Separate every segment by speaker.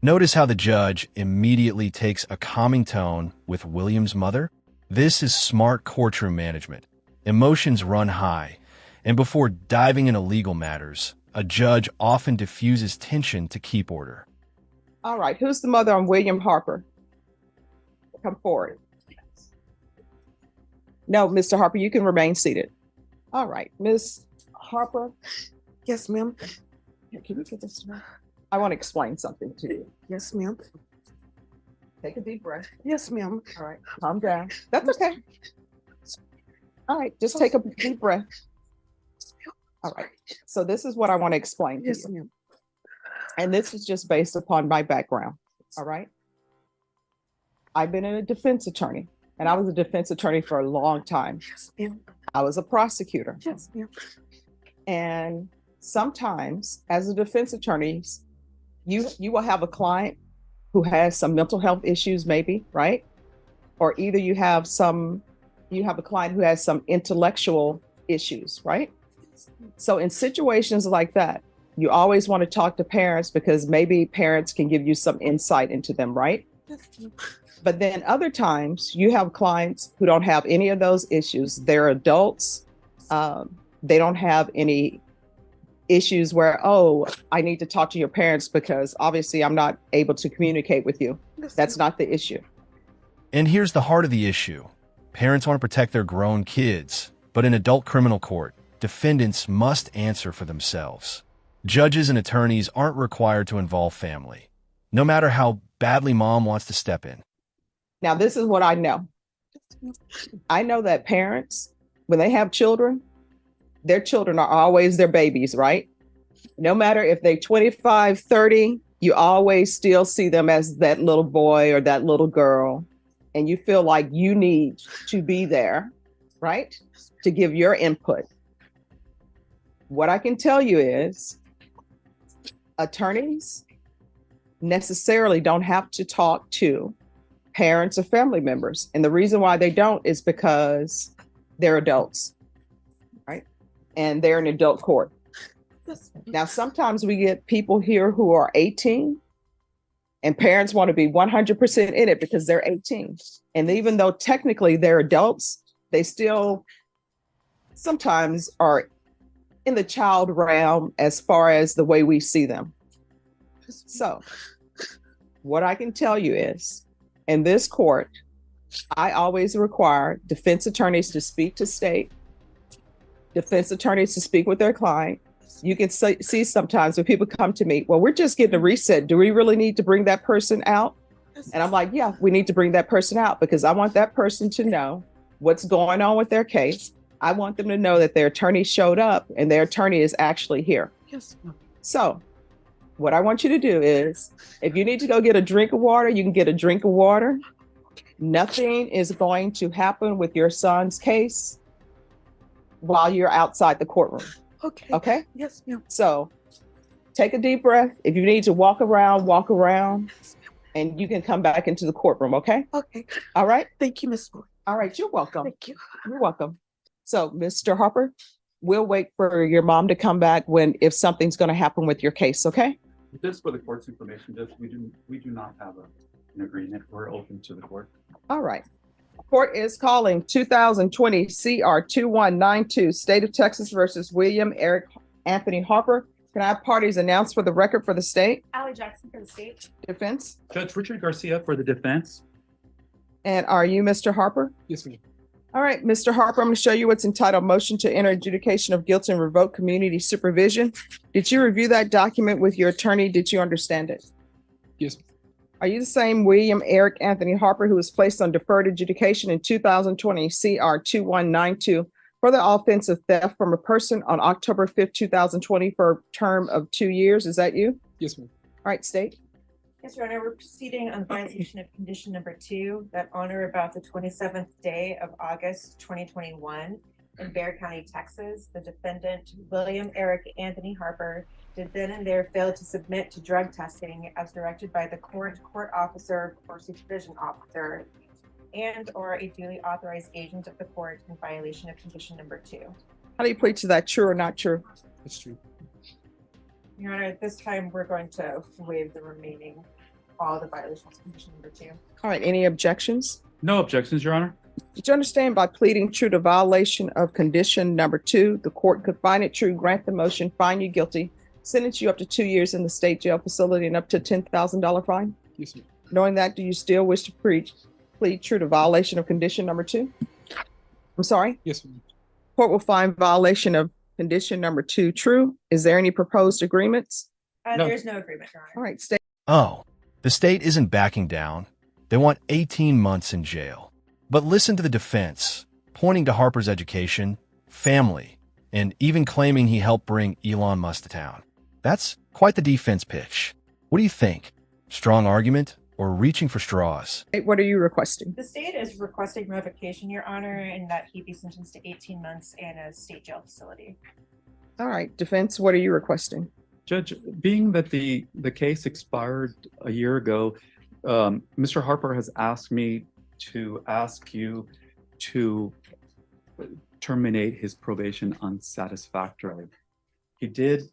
Speaker 1: Notice how the judge immediately takes a calming tone with William's mother? This is smart courtroom management. Emotions run high, and before diving into legal matters, a judge often diffuses tension to keep order.
Speaker 2: All right, who's the mother on William Harper? Come forward. No, Mr. Harper, you can remain seated. All right, Ms. Harper.
Speaker 3: Yes, ma'am.
Speaker 2: Here, can you get this to me? I want to explain something to you.
Speaker 3: Yes, ma'am.
Speaker 2: Take a deep breath.
Speaker 3: Yes, ma'am.
Speaker 2: All right, calm down. That's okay. All right, just take a deep breath. All right, so this is what I want to explain to
Speaker 3: Yes,
Speaker 2: you.
Speaker 3: ma'am.
Speaker 2: And this is just based upon my background. All right. I've been a defense attorney, and I was a defense attorney for a long time.
Speaker 3: Yes, ma'am.
Speaker 2: I was a prosecutor.
Speaker 3: Yes, ma'am.
Speaker 2: And sometimes, as a defense attorney, you will have a client who has some mental health issues, maybe, right? Or either you have a client who has some intellectual issues, right? So in situations like that, you always want to talk to parents because maybe parents can give you some insight into them, right?
Speaker 3: Yes, ma'am.
Speaker 2: But then other times you have clients who don't have any of those issues. They're adults. They don't have any issues where, oh, I need to talk to your parents because obviously I'm not able to communicate with you.
Speaker 3: Yes,
Speaker 2: That's
Speaker 3: ma'am.
Speaker 2: not the issue.
Speaker 1: And here's the heart of the issue. Parents want to protect their grown kids, but in adult criminal court, defendants must answer for themselves. Judges and attorneys aren't required to involve family, no matter how badly mom wants to step in.
Speaker 2: Now, this is what I know. I know that parents, when they have children, their children are always their babies, right? No matter if they're 25, 30, you always still see them as that little boy or that little girl. And you feel like you need to be there, right? To give your input. What I can tell you is attorneys necessarily don't have to talk to parents or family members. And the reason why they don't is because they're adults, right? And they're in adult court.
Speaker 3: Yes, ma'am.
Speaker 2: Now, sometimes we get people here who are 18 and parents want to be 100% in it because they're 18. And even though technically they're adults, they still sometimes are in the child realm as far as the way we see them. So what I can tell you is in this court, I always require defense attorneys to speak to state, defense attorneys to speak with their client. You can see sometimes when people come to me, well, we're just getting a reset. Do we really need to bring that person out? And I'm like, yeah, we need to bring that person out because I want that person to know what's going on with their case. I want them to know that their attorney showed up and their attorney is actually here.
Speaker 3: Yes, ma'am.
Speaker 2: So what I want you to do is, if you need to go get a drink of water, you can get a drink of water. Nothing is going to happen with your son's case while you're outside the courtroom.
Speaker 3: Okay.
Speaker 2: Okay?
Speaker 3: Yes, ma'am.
Speaker 2: So take a deep breath. If you need to walk around,
Speaker 3: Yes, ma'am.
Speaker 2: and you can come back into the courtroom, okay?
Speaker 3: Okay.
Speaker 2: All right?
Speaker 3: Thank you, Miss Moore.
Speaker 2: All right, you're welcome.
Speaker 3: Thank you.
Speaker 2: You're welcome. So, Mr. Harper, we'll wait for your mom to come back if something's going to happen with your case, okay?
Speaker 4: Just for the court's information, Judge, we do not have an agreement. We're open to the court.
Speaker 2: All right. Court is calling 2020 CR 2192, State of Texas versus William Eric Anthony Harper. Can I have parties announced for the record for the state?
Speaker 5: Allie Jackson for the state.
Speaker 2: Defense.
Speaker 4: Judge Richard Garcia for the defense.
Speaker 2: And are you Mr. Harper?
Speaker 4: Yes, ma'am.
Speaker 2: All right, Mr. Harper, I'm going to show you what's entitled Motion to Enter Adjudication of Guilt and Revoke Community Supervision. Did you review that document with your attorney? Did you understand it?
Speaker 6: Yes.
Speaker 2: Are you the same William Eric Anthony Harper who was placed on deferred adjudication in 2020 CR 2192 for the offense of theft from a person on October 5th, 2020 for a term of 2 years? Is that you?
Speaker 6: Yes, ma'am.
Speaker 2: All right, state.
Speaker 5: Yes, Your Honor, we're proceeding on violation of condition number 2 that on or about the 27th day of August 2021 in Bexar County, Texas, the defendant, William Eric Anthony Harper, did then and there fail to submit to drug testing as directed by the court officer or supervision officer and or a duly authorized agent of the court in violation of condition number 2.
Speaker 2: How do you plead to that? True or not true?
Speaker 6: That's true.
Speaker 5: Your Honor, at this time, we're going to waive the remaining all the violations of condition number 2.
Speaker 2: All right, any objections?
Speaker 4: No objections, Your Honor.
Speaker 2: Did you understand by pleading true to violation of condition number 2, the court could find it true, grant the motion, find you guilty, sentence you up to 2 years in the state jail facility and up to $10,000 fine?
Speaker 6: Yes, ma'am.
Speaker 2: Knowing that, do you still wish to plead true to violation of condition number 2? I'm sorry?
Speaker 6: Yes, ma'am.
Speaker 2: Court will find violation of condition number 2 true. Is there any proposed agreements?
Speaker 4: No.
Speaker 5: There's no agreement, Your Honor.
Speaker 2: All right, state.
Speaker 1: Oh, the state isn't backing down. They want 18 months in jail. But listen to the defense, pointing to Harper's education, family, and even claiming he helped bring Elon Musk to town. That's quite the defense pitch. What do you think? Strong argument or reaching for straws?
Speaker 2: What are you requesting?
Speaker 5: The state is requesting revocation, Your Honor, and that he be sentenced to 18 months in a state jail facility.
Speaker 2: All right, defense, what are you requesting?
Speaker 4: Judge, being that the case expired a year ago, Mr. Harper has asked me to ask you to terminate his probation unsatisfactorily. He did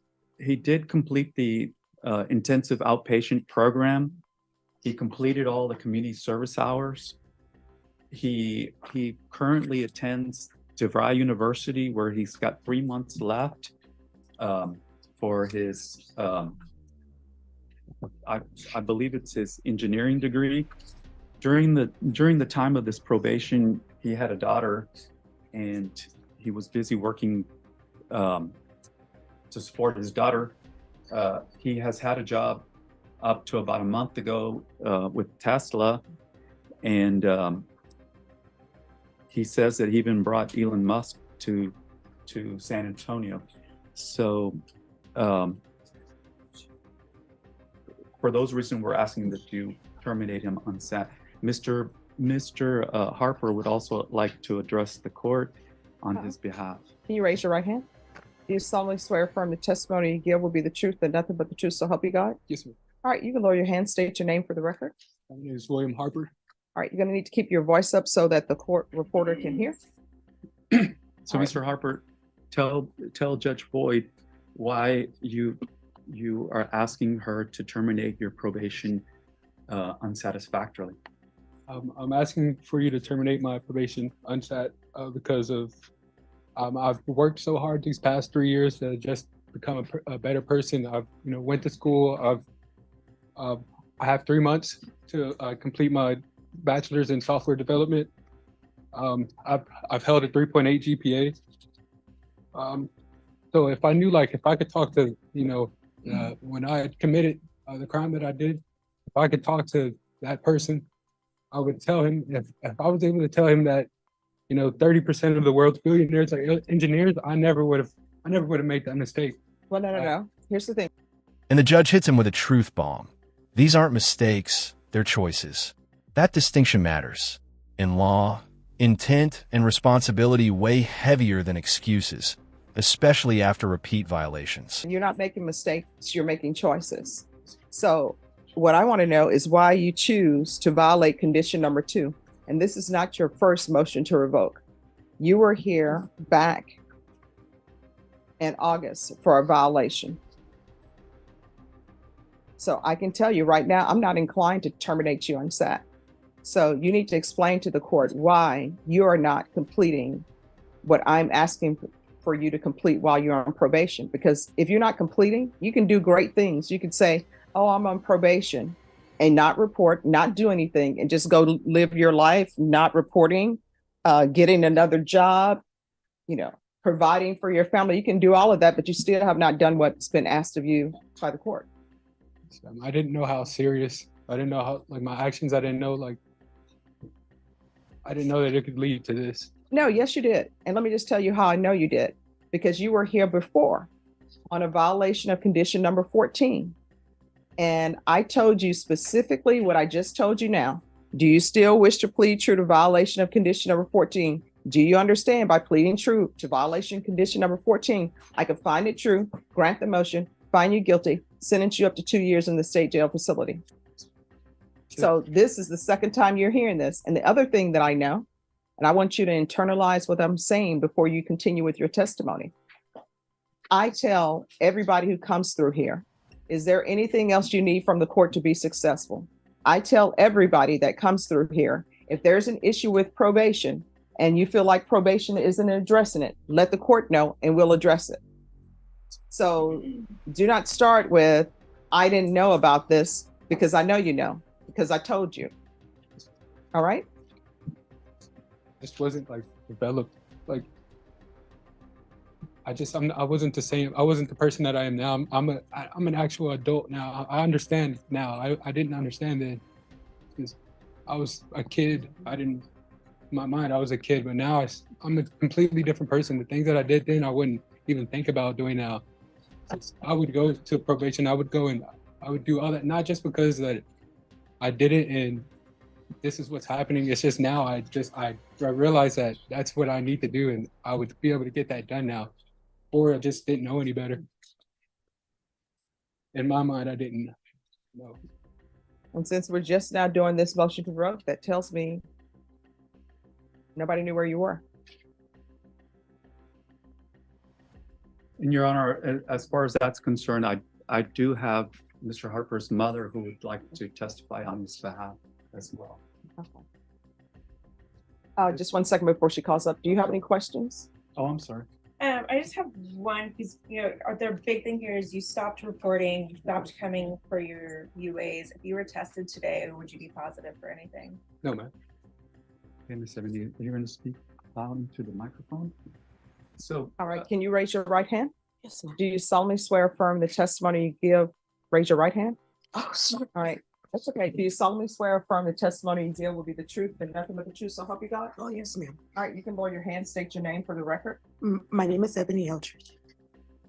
Speaker 4: complete the intensive outpatient program. He completed all the community service hours. He currently attends DeVry University, where he's got 3 months left for his, I believe it's his engineering degree. During the time of this probation, he had a daughter, and he was busy working to support his daughter. He has had a job up to about a month ago with Tesla, and he says that he even brought Elon Musk to San Antonio. So for those reasons, we're asking that you terminate him unsat. Mr. Harper would also like to address the court on his behalf.
Speaker 2: Can you raise your right hand? Do you solemnly swear affirm the testimony you give will be the truth and nothing but the truth, so help you God?
Speaker 6: Yes, ma'am.
Speaker 2: All right, you can lower your hand, state your name for the record.
Speaker 6: My name is William Harper.
Speaker 2: All right, you're going to need to keep your voice up so that the court reporter can hear.
Speaker 4: So, Mr. Harper, tell Judge Boyd why you are asking her to terminate your probation unsatisfactorily.
Speaker 6: I'm asking for you to terminate my probation unsat because of I've worked so hard these past 3 years to just become a better person. I've went to school. I have 3 months to complete my bachelor's in software development. I've held a 3.8 GPA. So if I knew, if I could talk to, when I had committed the crime that I did, if I could talk to that person, I would tell him, if I was able to tell him that, 30% of the world's billionaires are engineers, I never would have made that mistake.
Speaker 2: Well, no. Here's the thing.
Speaker 1: And the judge hits him with a truth bomb. These aren't mistakes, they're choices. That distinction matters. In law, intent and responsibility weigh heavier than excuses, especially after repeat violations.
Speaker 2: You're not making mistakes, you're making choices. So what I want to know is why you choose to violate condition number 2. And this is not your first motion to revoke. You were here back in August for a violation. So I can tell you right now, I'm not inclined to terminate you unsat. So you need to explain to the court why you are not completing what I'm asking for you to complete while you're on probation. Because if you're not completing, you can do great things. You could say, oh, I'm on probation, and not report, not do anything, and just go live your life, not reporting, getting another job, providing for your family. You can do all of that, but you still have not done what's been asked of you by the court.
Speaker 6: I didn't know how serious, I didn't know how, my actions, I didn't know that it could lead to this.
Speaker 2: No, yes, you did. And let me just tell you how I know you did. Because you were here before on a violation of condition number 14. And I told you specifically what I just told you now. Do you still wish to plead true to violation of condition number 14? Do you understand by pleading true to violation condition number 14, I could find it true, grant the motion, find you guilty, sentence you up to 2 years in the state jail facility? So this is the second time you're hearing this. And the other thing that I know, and I want you to internalize what I'm saying before you continue with your testimony. I tell everybody who comes through here, is there anything else you need from the court to be successful? I tell everybody that comes through here, if there's an issue with probation and you feel like probation isn't addressing it, let the court know and we'll address it. So do not start with, I didn't know about this, because I know you know, because I told you. All right?
Speaker 6: This wasn't like developed. Like I wasn't the same. I wasn't the person that I am now. I'm an actual adult now. I understand now. I didn't understand then because I was a kid. In my mind, I was a kid, but now I'm a completely different person. The things that I did then, I wouldn't even think about doing now. I would go to probation. I would go and I would do all that, not just because that I did it and this is what's happening. It's just now I realized that that's what I need to do, and I would be able to get that done now. Or I just didn't know any better. In my mind, I didn't know.
Speaker 2: And since we're just now doing this motion to revoke, that tells me nobody knew where you were.
Speaker 4: And Your Honor, as far as that's concerned, I do have Mr. Harper's mother who would like to testify on his behalf as well.
Speaker 2: Okay. Just 1 second before she calls up. Do you have any questions?
Speaker 4: Oh, I'm sorry.
Speaker 5: I just have one, because, you know, the big thing here is you stopped reporting, you stopped coming for your UAs. If you were tested today, would you be positive for anything?
Speaker 6: No, man.
Speaker 4: Okay, Ms. Ebony, are you going to speak loud into the microphone? So,
Speaker 2: All right. Can you raise your right hand?
Speaker 3: Yes, ma'am.
Speaker 2: Do you solemnly swear affirm the testimony you give? Raise your right hand.
Speaker 3: Oh, sorry.
Speaker 2: All right. That's okay. Do you solemnly swear affirm the testimony you give will be the truth and nothing but the truth? So help you God?
Speaker 3: Oh, yes, ma'am.
Speaker 2: All right. You can lower your hand, state your name for the record.
Speaker 3: My name is Ebony Eldridge.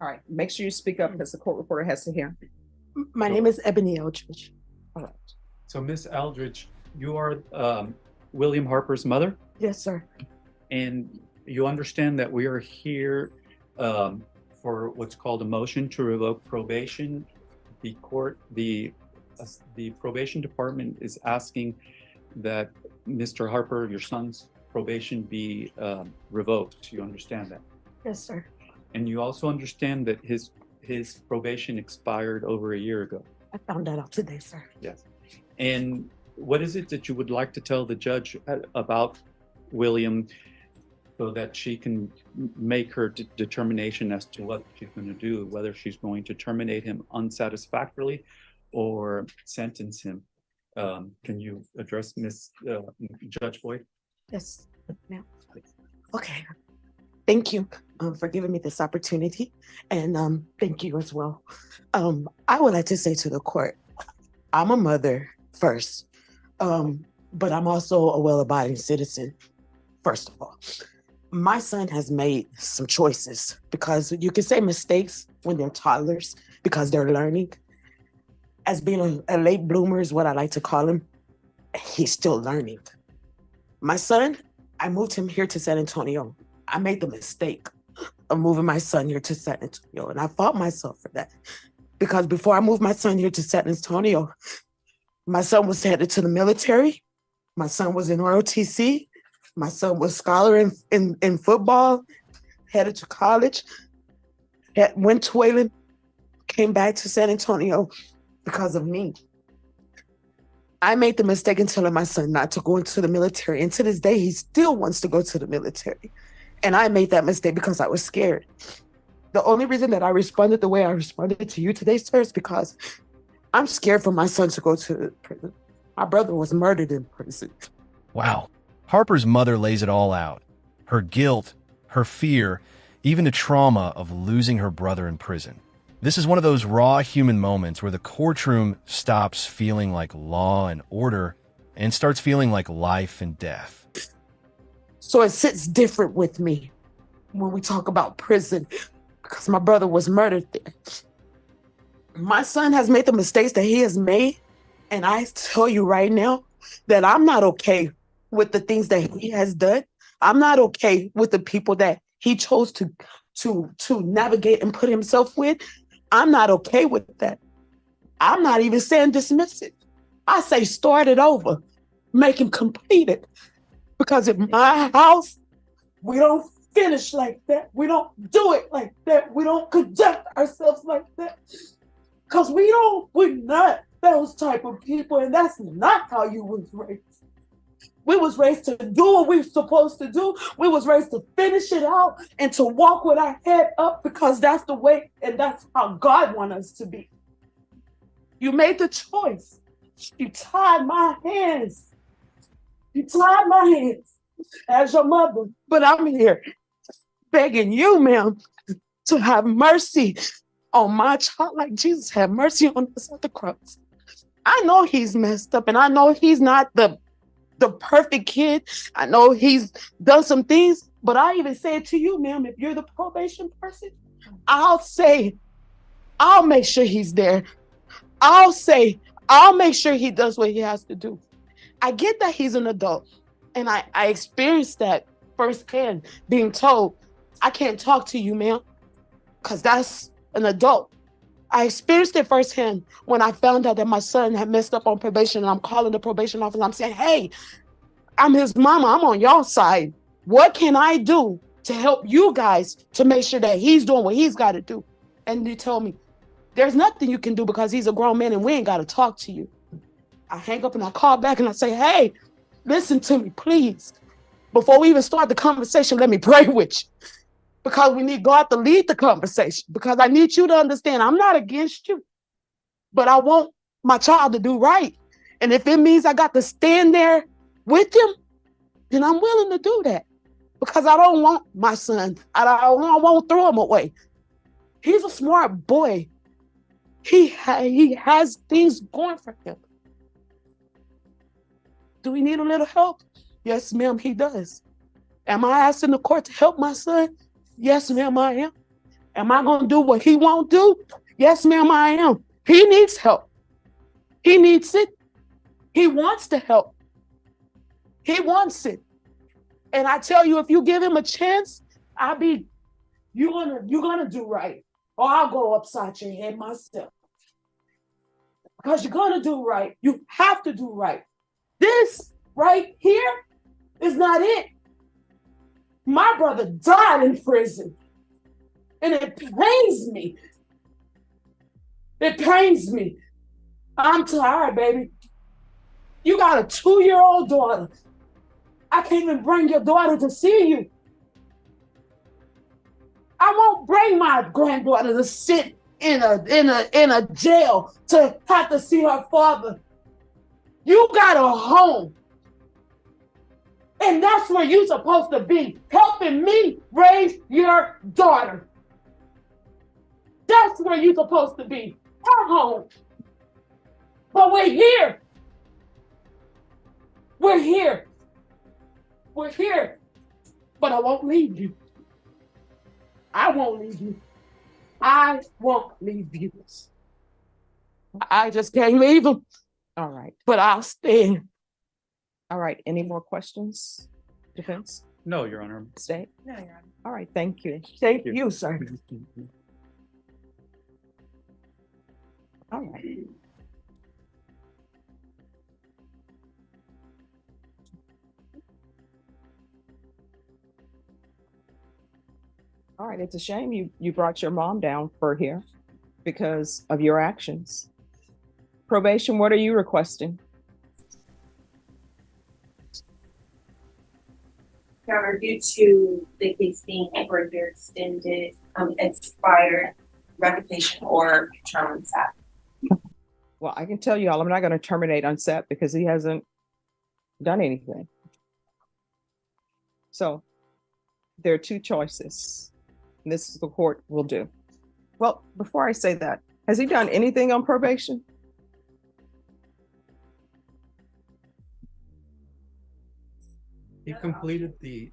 Speaker 2: All right. Make sure you speak up because the court reporter has to hear.
Speaker 3: My name is Ebony Eldridge.
Speaker 2: All right.
Speaker 4: so Ms. Eldridge, you are William Harper's mother,
Speaker 3: Yes, sir.
Speaker 4: and you understand that we are here for what's called a motion to revoke probation. The probation department is asking that Mr. Harper, your son's probation, be revoked. You understand that?
Speaker 3: Yes, sir.
Speaker 4: And you also understand that his probation expired over a year ago.
Speaker 3: I found that out today, sir.
Speaker 4: Yes. And what is it that you would like to tell the judge about William so that she can make her determination as to what she's going to do, whether she's going to terminate him unsatisfactorily or sentence him? Can you address Judge Boyd?
Speaker 3: Yes, ma'am. Okay. Thank you for giving me this opportunity, and thank you as well. I would like to say to the court, I'm a mother first, but I'm also a well-abiding citizen, first of all. My son has made some choices, because you can say mistakes when they're toddlers because they're learning. As being a late bloomer is what I like to call him, he's still learning. My son, I moved him here to San Antonio. I made the mistake of moving my son here to San Antonio, and I fought myself for that. Because before I moved my son here to San Antonio, my son was headed to the military. My son was in ROTC. My son was scholar in football, headed to college, went to Wayland, came back to San Antonio because of me. I made the mistake in telling my son not to go into the military. And to this day, he still wants to go to the military. And I made that mistake because I was scared. The only reason that I responded the way I responded to you today, sir, is because I'm scared for my son to go to prison. My brother was murdered in prison.
Speaker 1: Wow. Harper's mother lays it all out. Her guilt, her fear, even the trauma of losing her brother in prison. This is one of those raw human moments where the courtroom stops feeling like law and order and starts feeling like life and death.
Speaker 3: So it sits different with me when we talk about prison, because my brother was murdered there. My son has made the mistakes that he has made, and I tell you right now that I'm not okay with the things that he has done. I'm not okay with the people that he chose to navigate and put himself with. I'm not okay with that. I'm not even saying dismiss it. I say start it over, make him complete it. Because in my house, we don't finish like that. We don't do it like that. We don't conduct ourselves like that. Because we're not those type of people, and that's not how you was raised. We was raised to do what we were supposed to do. We was raised to finish it out and to walk with our head up because that's the way and that's how God wants us to be. You made the choice. You tied my hands. You tied my hands as your mother, but I'm here begging you, ma'am, to have mercy on my child like Jesus had mercy on us at the cross. I know he's messed up and I know he's not the perfect kid. I know he's done some things, but I even say it to you, ma'am, if you're the probation person, I'll make sure he's there. I'll make sure he does what he has to do. I get that he's an adult, and I experienced that firsthand, being told, I can't talk to you, ma'am, because that's an adult. I experienced it firsthand when I found out that my son had messed up on probation, and I'm calling the probation office. I'm saying, hey, I'm his mama. I'm on y'all side. What can I do to help you guys to make sure that he's doing what he's got to do? And they told me, there's nothing you can do because he's a grown man and we ain't got to talk to you. I hang up and I call back and I say, hey, listen to me, please. Before we even start the conversation, let me pray with you. Because we need God to lead the conversation. Because I need you to understand, I'm not against you. But I want my child to do right. And if it means I got to stand there with him, then I'm willing to do that. Because I don't want my son, I won't throw him away. He's a smart boy. He has things going for him. Do we need a little help? Yes, ma'am, he does. Am I asking the court to help my son? Yes, ma'am, I am. Am I going to do what he won't do? Yes, ma'am, I am. He needs help. He needs it. He wants to help. He wants it. And I tell you, if you give him a chance, you're gonna do right. Or I'll go upside your head myself. Because you're gonna do right. You have to do right. This right here is not it. My brother died in prison. And it pains me. It pains me. I'm tired, baby. You got a 2-year-old daughter. I can't even bring your daughter to see you. I won't bring my granddaughter to sit in a jail to have to see her father. You got a home. And that's where you're supposed to be, helping me raise your daughter. That's where you're supposed to be, her home. But we're here. We're here. We're here. But I won't leave you. I won't leave you. I won't leave you. I just can't leave them.
Speaker 2: All right.
Speaker 3: But I'll stay.
Speaker 2: All right. Any more questions? Defense?
Speaker 4: No, Your Honor.
Speaker 2: State?
Speaker 5: No, Your Honor.
Speaker 2: All right. Thank you.
Speaker 3: Thank you, sir.
Speaker 2: All right. All right. It's a shame you brought your mom down for here because of your actions. Probation, what are you requesting?
Speaker 5: Your Honor, due to the case being further extended, expired, revocation, or term on SAP.
Speaker 2: Well, I can tell you all, I'm not going to terminate on SEP because he hasn't done anything. So there are two choices. And this is the court will do. Well, before I say that, has he done anything on probation?
Speaker 4: He completed the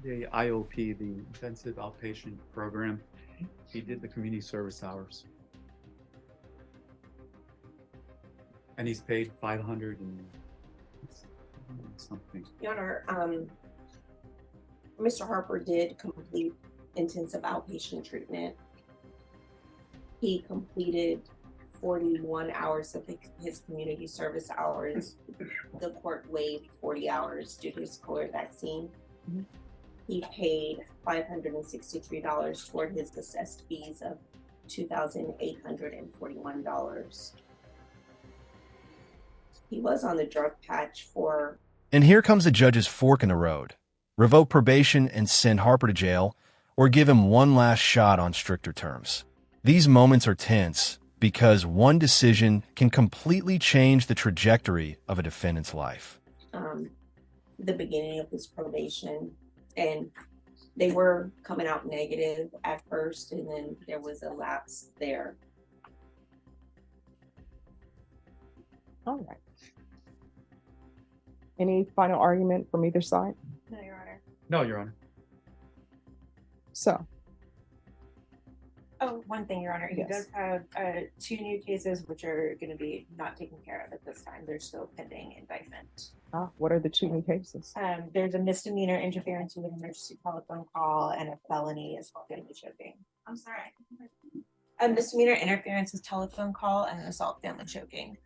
Speaker 4: IOP, the intensive outpatient program. He did the community service hours. And he's paid 500 and something.
Speaker 5: Your Honor, Mr. Harper did complete intensive outpatient treatment. He completed 41 hours of his community service hours. The court waived 40 hours due to his COVID vaccine.
Speaker 2: Mm-hmm.
Speaker 5: He paid $563 toward his assessed fees of $2,841. He was on the drug patch for.
Speaker 1: And here comes the judge's fork in the road. Revoke probation and send Harper to jail, or give him one last shot on stricter terms. These moments are tense because one decision can completely change the trajectory of a defendant's life.
Speaker 5: The beginning of his probation, and they were coming out negative at first, and then there was a lapse there.
Speaker 2: All right. Any final argument from either side?
Speaker 5: No, Your Honor.
Speaker 4: No, Your Honor.
Speaker 2: So,
Speaker 5: Oh, one thing, Your Honor, he
Speaker 2: Yes.
Speaker 5: does have 2 new cases which are going to be not taken care of at this time. They're still pending indictment.
Speaker 2: what are the 2 new cases?
Speaker 5: There's a misdemeanor interference with an emergency telephone call and a felony assault family choking. I'm sorry. A misdemeanor interference with telephone call and an assault family choking.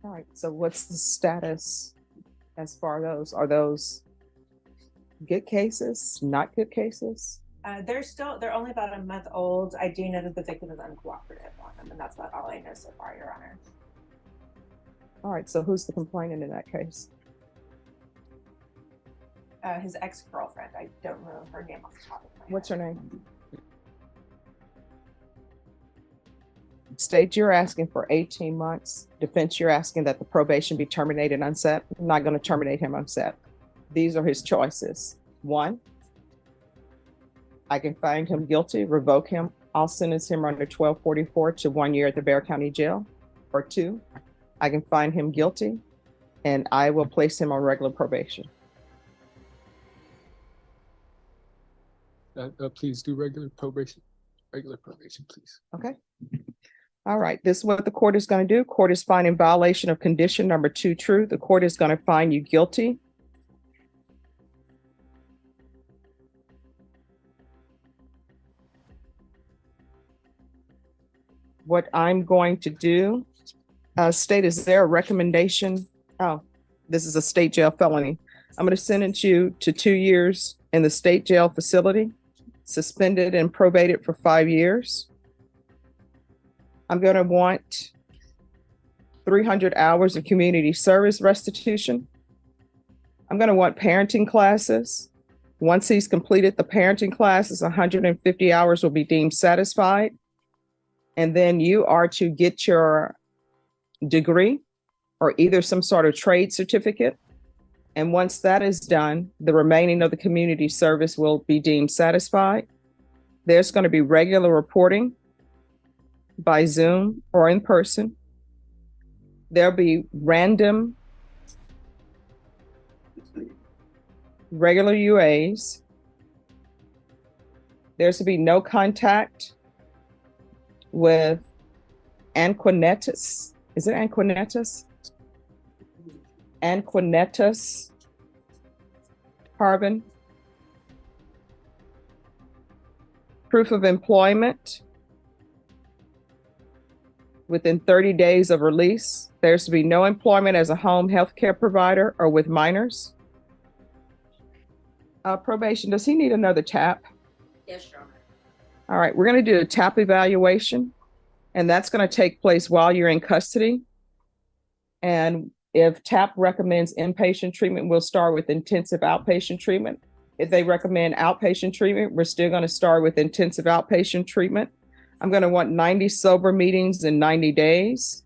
Speaker 2: All right. So, what's the status as far as those? Are those good cases? Not good cases?
Speaker 5: They're only about a month old. I do know that the victim is uncooperative on them, and that's about all I know so far, Your Honor.
Speaker 2: All right. So, who's the complainant in that case?
Speaker 5: His ex-girlfriend. I don't know her name off the top of my head.
Speaker 2: What's her name? State, you're asking for 18 months. Defense, you're asking that the probation be terminated unset. I'm not going to terminate him unset. These are his choices. 1, I can find him guilty, revoke him. I'll sentence him under 1244 to 1 year at the Bexar County Jail. Or 2, I can find him guilty and I will place him on regular probation.
Speaker 6: Please do regular probation. Regular probation, please.
Speaker 2: Okay. All right. This is what the court is going to do. Court is finding violation of condition number 2 true. The court is going to find you guilty. What I'm going to do, state, is there a recommendation? Oh, this is a state jail felony. I'm going to sentence you to 2 years in the state jail facility, suspended and probated for 5 years. I'm going to want 300 hours of community service restitution. I'm going to want parenting classes. Once he's completed the parenting classes, 150 hours will be deemed satisfied. And then you are to get your degree or either some sort of trade certificate. And once that is done, the remaining of the community service will be deemed satisfied. There's going to be regular reporting by Zoom or in person. There'll be random regular UAs. There's to be no contact with Anquinetus. Is it Anquinetus? Anquinetus carbon. Proof of employment within 30 days of release. There's to be no employment as a home health care provider or with minors. Probation, does he need another TAP?
Speaker 5: Yes, Your Honor.
Speaker 2: All right, we're going to do a TAP evaluation, and that's going to take place while you're in custody. And if TAP recommends inpatient treatment, we'll start with intensive outpatient treatment. If they recommend outpatient treatment, we're still going to start with intensive outpatient treatment. I'm going to want 90 sober meetings in 90 days.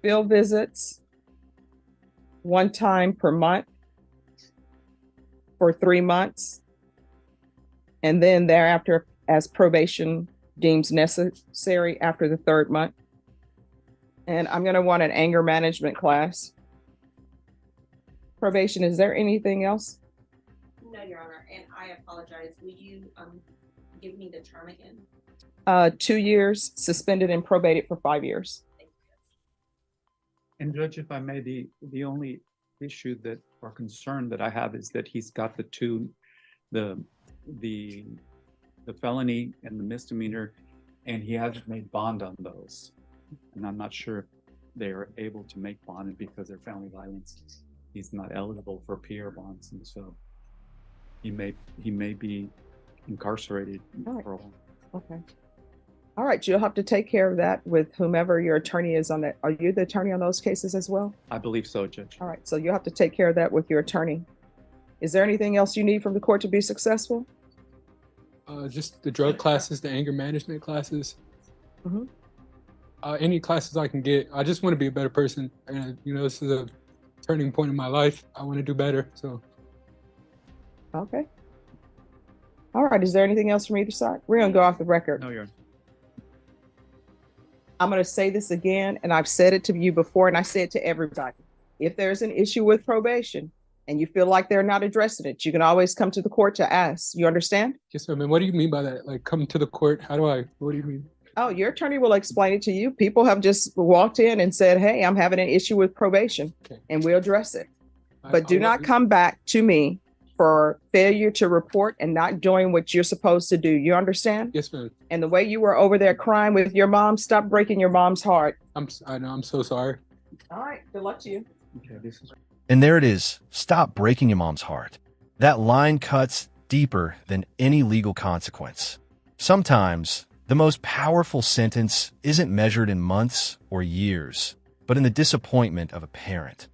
Speaker 2: Field visits, 1 time per month for 3 months. And then thereafter, as probation deems necessary after the 3rd month. And I'm going to want an anger management class. Probation, is there anything else?
Speaker 5: No, Your Honor, and I apologize. Will you give me the term again?
Speaker 2: 2 years, suspended and probated for 5 years.
Speaker 5: Thank you.
Speaker 4: And Judge, if I may, the only issue that or concern that I have is that he's got the felony and the misdemeanor, and he hasn't made bond on those. And I'm not sure if they are able to make bond because they're family violence. He's not eligible for PR bonds, and so he may be incarcerated
Speaker 2: All right.
Speaker 4: for a while.
Speaker 2: Okay. All right, you'll have to take care of that with whomever your attorney is on that. Are you the attorney on those cases as well?
Speaker 4: I believe so, Judge.
Speaker 2: All right, so you'll have to take care of that with your attorney. Is there anything else you need from the court to be successful?
Speaker 6: Just the drug classes, the anger management classes.
Speaker 2: Mhm.
Speaker 6: Any classes I can get. I just want to be a better person. And, this is a turning point in my life. I want to do better. So,
Speaker 2: Okay. All right, is there anything else from either side? We're going to go off the record.
Speaker 4: No, Your Honor.
Speaker 2: I'm going to say this again, and I've said it to you before, and I say it to everybody. If there's an issue with probation and you feel like they're not addressing it, you can always come to the court to ask. You understand?
Speaker 6: yes, ma'am. And what do you mean by that? Like, come to the court? What do you mean?
Speaker 2: Oh, your attorney will explain it to you. People have just walked in and said, hey, I'm having an issue with probation,
Speaker 6: Okay.
Speaker 2: and we'll address it.
Speaker 6: I-
Speaker 2: But do
Speaker 6: I'll-
Speaker 2: not come back to me for failure to report and not doing what you're supposed to do. You understand?
Speaker 6: Yes, ma'am.
Speaker 2: And the way you were over there crying with your mom, stop breaking your mom's heart.
Speaker 6: I know. I'm so sorry.
Speaker 2: All right. Good luck to you.
Speaker 4: Okay, this is
Speaker 1: And there it is. Stop breaking your mom's heart. That line cuts deeper than any legal consequence. Sometimes, the most powerful sentence isn't measured in months or years, but in the disappointment of a parent.